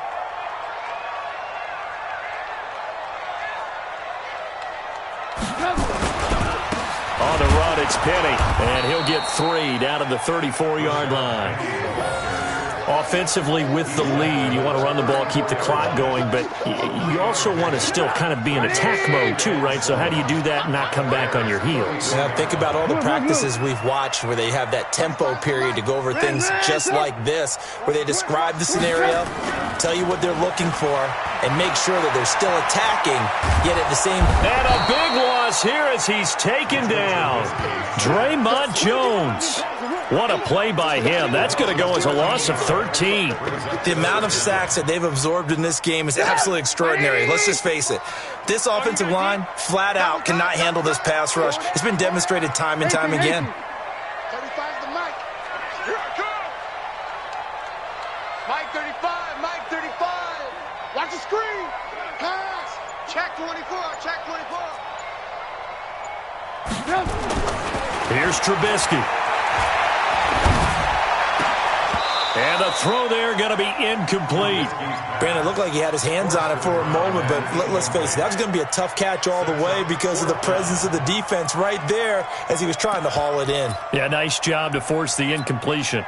On the run, it's Penny, and he'll get 3 down to the 34-yard line. Offensively with the lead, you want to run the ball, keep the clock going, but you also want to still kind of be in attack mode too, right? So how do you do that and not come back on your heels? Yeah, think about all the practices we've watched where they have that tempo period to go over things just like this, where they describe the scenario, tell you what they're looking for, and make sure that they're still attacking, yet at the same... And a big loss here as he's taken down. Draymond Jones. What a play by him. That's going to go as a loss of 13. The amount of sacks that they've absorbed in this game is absolutely extraordinary. Let's just face it. This offensive line, flat out, cannot handle this pass rush. It's been demonstrated time and time again. 35's the Mike. Here I come. Mike 35. Watch the screen. Pass. Check 24. Check 24. Here's Trubisky. And the throw there going to be incomplete. Brandon, it looked like he had his hands on it for a moment, but let's face it, that was going to be a tough catch all the way because of the presence of the defense right there as he was trying to haul it in. Yeah, nice job to force the incompletion.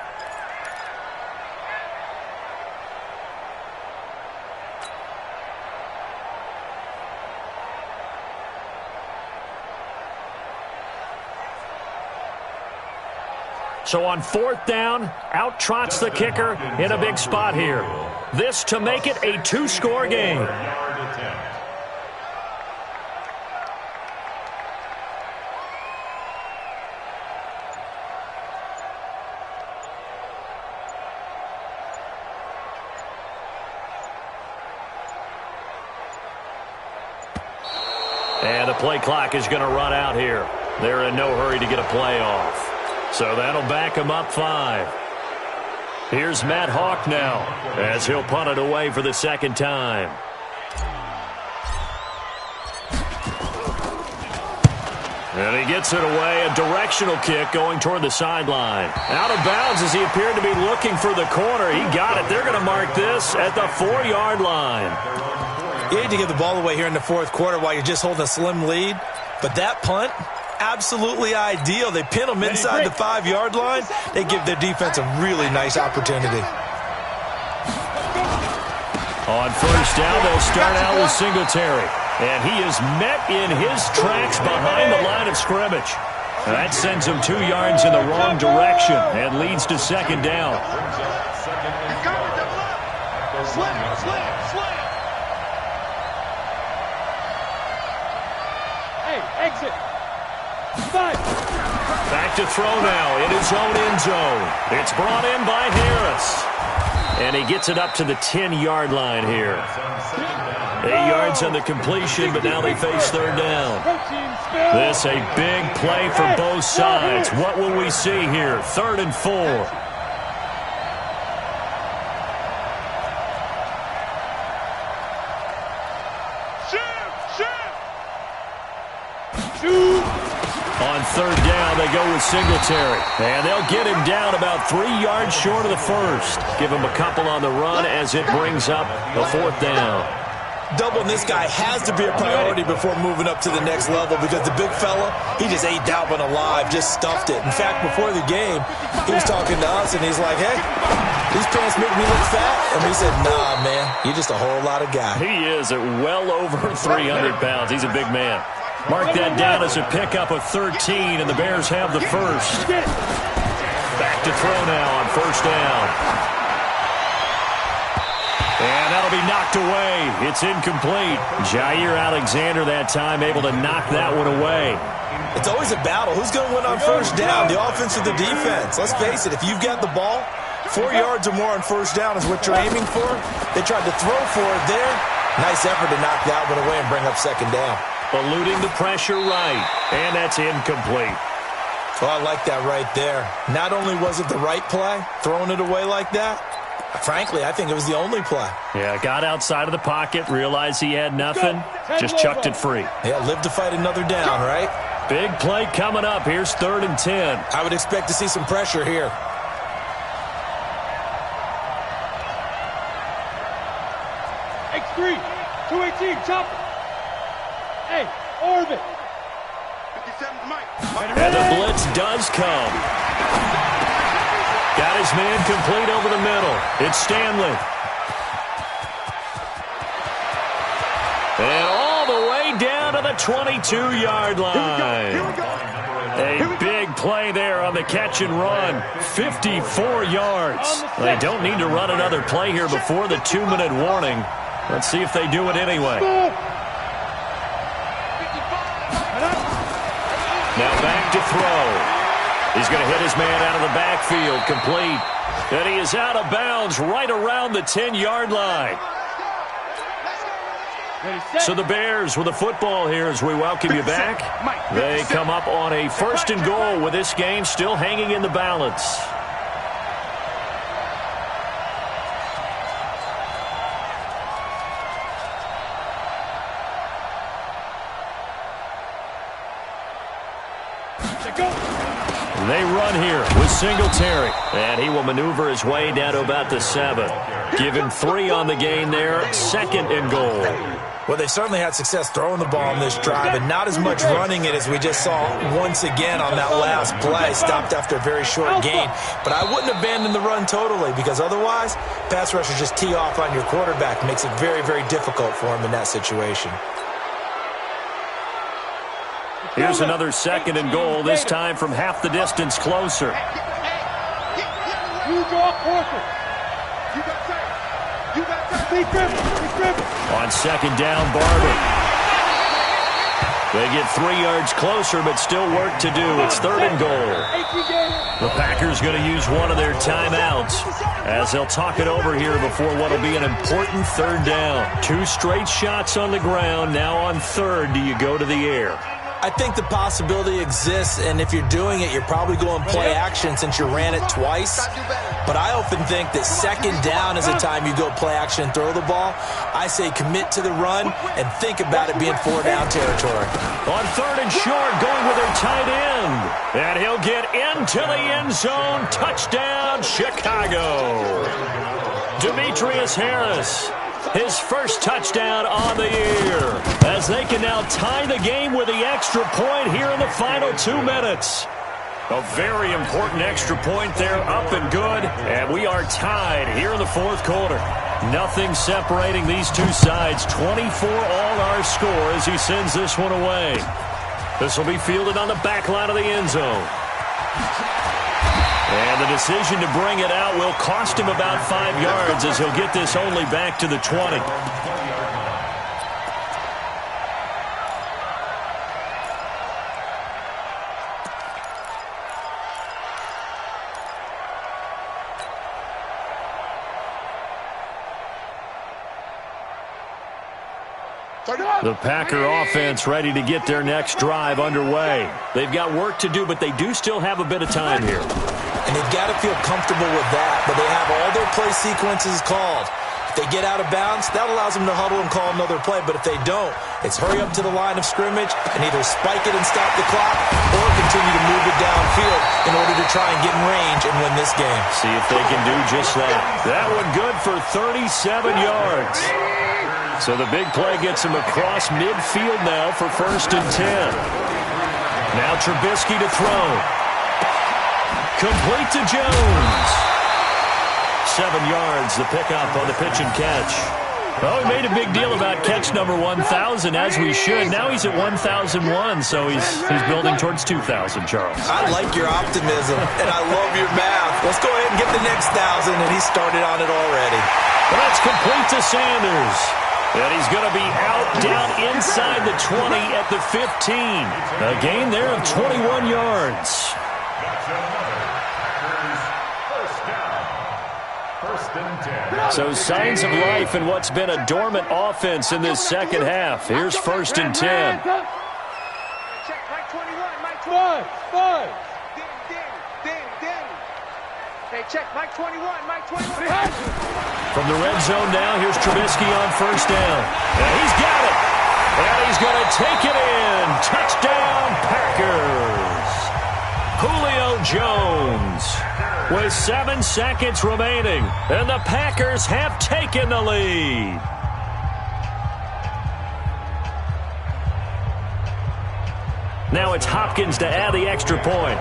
So on fourth down, out trots the kicker in a big spot here. This to make it a two-score game. And the play clock is going to run out here. They're in no hurry to get a play off. So that'll back him up 5. Here's Matt Hawk now as he'll punt it away for the second time. And he gets it away, a directional kick going toward the sideline. Out of bounds as he appeared to be looking for the corner. He got it. They're going to mark this at the 4-yard line. You hate to give the ball away here in the fourth quarter while you're just holding a slim lead, but that punt, absolutely ideal. They pin them inside the 5-yard line. They give their defense a really nice opportunity. On first down, they'll start out with Singletary. And he is met in his tracks behind the line of scrimmage. That sends him 2 yards in the wrong direction and leads to second down. Hey, exit. 5. Back to throw now in his own end zone. It's brought in by Harris. And he gets it up to the 10-yard line here. 8 yards on the completion, but now they face third down. This a big play for both sides. What will we see here? 3rd and 4. On third down, they go with Singletary. And they'll get him down about 3 yards short of the first. Give him a couple on the run as it brings up the 4th down. Doubling this guy has to be a priority before moving up to the next level because the big fella, he just ate that one alive, just stuffed it. In fact, before the game, he was talking to us, and he's like, hey, these pants make me look fat. And we said, nah, man, you're just a whole lot of guy. He is at well over 300 pounds. He's a big man. Mark that down as a pickup of 13, and the Bears have the first. Back to throw now on first down. And that'll be knocked away. It's incomplete. Jair Alexander that time able to knock that one away. It's always a battle. Who's going to win on first down, the offense or the defense? Let's face it, if you've got the ball, 4 yards or more on first down is what you're aiming for. They tried to throw for it there. Nice effort to knock that one away and bring up second down. Eluding the pressure right, and that's incomplete. Oh, I like that right there. Not only was it the right play, throwing it away like that, frankly, I think it was the only play. Yeah, got outside of the pocket, realized he had nothing, just chucked it free. Yeah, live to fight another down, right? Big play coming up. Here's 3rd and 10. I would expect to see some pressure here. X3, 218, chopper. Hey, orbit. 57 Mike. And the blitz does come. Got his man complete over the middle. It's Stanley. And all the way down to the 22-yard line. A big play there on the catch and run. 54 yards. They don't need to run another play here before the 2-minute warning. Let's see if they do it anyway. Now back to throw. He's going to hit his man out of the backfield, complete. And he is out of bounds right around the 10-yard line. So the Bears with the football here as we welcome you back. They come up on a 1st and goal with this game still hanging in the balance. They run here with Singletary. And he will maneuver his way down to about the 7. Give him 3 on the gain there. 2nd and goal. Well, they certainly had success throwing the ball on this drive, and not as much running it as we just saw once again on that last play. Stopped after a very short gain. But I wouldn't abandon the run totally, because otherwise, pass rushers just tee off on your quarterback. Makes it very, very difficult for him in that situation. Here's another 2nd and goal, this time from half the distance closer. You draw closer. You got time. You got time. Be driven. On 2nd down, Barber. They get 3 yards closer, but still work to do. It's 3rd and goal. The Packers going to use one of their timeouts as they'll talk it over here before what will be an important 3rd down. 2 straight shots on the ground. Now on 3rd, do you go to the air? I think the possibility exists, and if you're doing it, you're probably going play action since you ran it twice. But I often think that 2nd down is the time you go play action and throw the ball. I say commit to the run and think about it being 4 down territory. On 3rd and short, going with their tight end. And he'll get into the end zone. Touchdown, Chicago. Demetrius Harris. His first touchdown on the year, as they can now tie the game with the extra point here in the final 2 minutes. A very important extra point there, up and good, and we are tied here in the 4th quarter. Nothing separating these two sides. 24 all our score as he sends this one away. This will be fielded on the back line of the end zone. And the decision to bring it out will cost him about 5 yards as he'll get this only back to the 20. The Packer offense ready to get their next drive underway. They've got work to do, but they do still have a bit of time here. And they've got to feel comfortable with that, but they have all their play sequences called. If they get out of bounds, that allows them to huddle and call another play, but if they don't, it's hurry up to the line of scrimmage and either spike it and stop the clock or continue to move it downfield in order to try and get in range and win this game. See if they can do just that. That one good for 37 yards. So the big play gets him across midfield now for 1st and 10. Now Trubisky to throw. Complete to Jones. 7 yards, the pickup on the pitch and catch. Oh, he made a big deal about catch number 1,000, as we should. Now he's at 1,001, so he's building towards 2,000, Charles. I like your optimism, and I love your math. Let's go ahead and get the next 1,000, and he started on it already. Well, that's complete to Sanders. And he's going to be out down inside the 20 at the 15. A gain there of 21 yards. So signs of life in what's been a dormant offense in this second half. Here's 1st and 10. Check Mike 21, Mike 21. Danny. Hey, check Mike 21, Mike 21. From the red zone now, here's Trubisky on 1st down. And he's got it. And he's going to take it in. Touchdown, Packers. Julio Jones with 7 seconds remaining. And the Packers have taken the lead. Now it's Hopkins to add the extra point.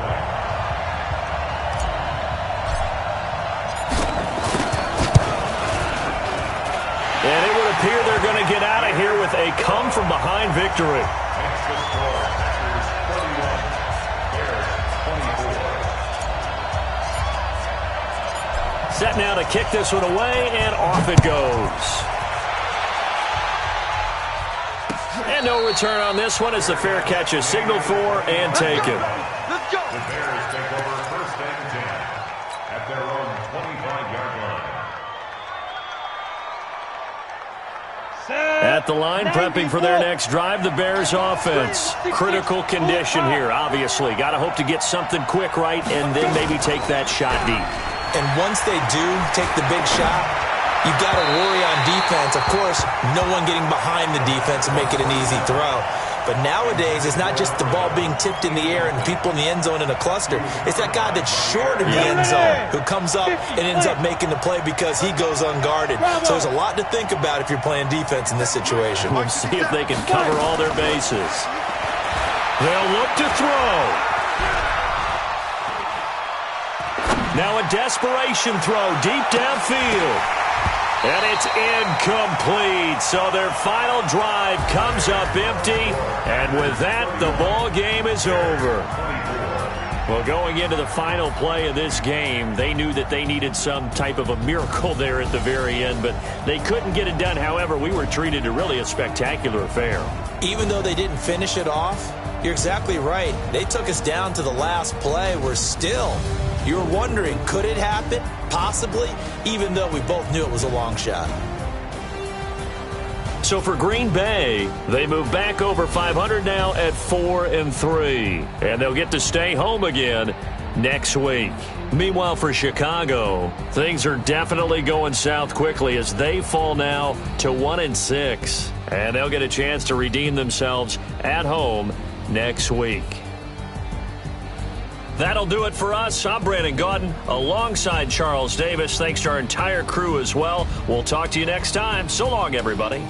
And it would appear they're going to get out of here with a come-from-behind victory. Set now to kick this one away, and off it goes. And no return on this one as the fair catch is signaled for and taken. Let's go. The Bears take over 1st and 10 at their own 25-yard line. At the line, prepping for their next drive, the Bears offense. Critical condition here, obviously. Got to hope to get something quick right and then maybe take that shot deep. And once they do take the big shot, you've got to worry on defense. Of course, no one getting behind the defense and make it an easy throw. But nowadays, it's not just the ball being tipped in the air and people in the end zone in a cluster. It's that guy that's short of the end zone who comes up and ends up making the play because he goes unguarded. So there's a lot to think about if you're playing defense in this situation. We'll see if they can cover all their bases. They'll look to throw. Now a desperation throw deep downfield. And it's incomplete. So their final drive comes up empty. And with that, the ball game is over. Well, going into the final play of this game, they knew that they needed some type of a miracle there at the very end, but they couldn't get it done. However, we were treated to really a spectacular affair. Even though they didn't finish it off, you're exactly right. They took us down to the last play. We're still, you're wondering, could it happen? Possibly, even though we both knew it was a long shot. So for Green Bay, they move back over 500 now at 4-3. And they'll get to stay home again next week. Meanwhile, for Chicago, things are definitely going south quickly as they fall now to 1-6. And they'll get a chance to redeem themselves at home next week. That'll do it for us. I'm Brandon Gaudin alongside Charles Davis. Thanks to our entire crew as well. We'll talk to you next time. So long, everybody.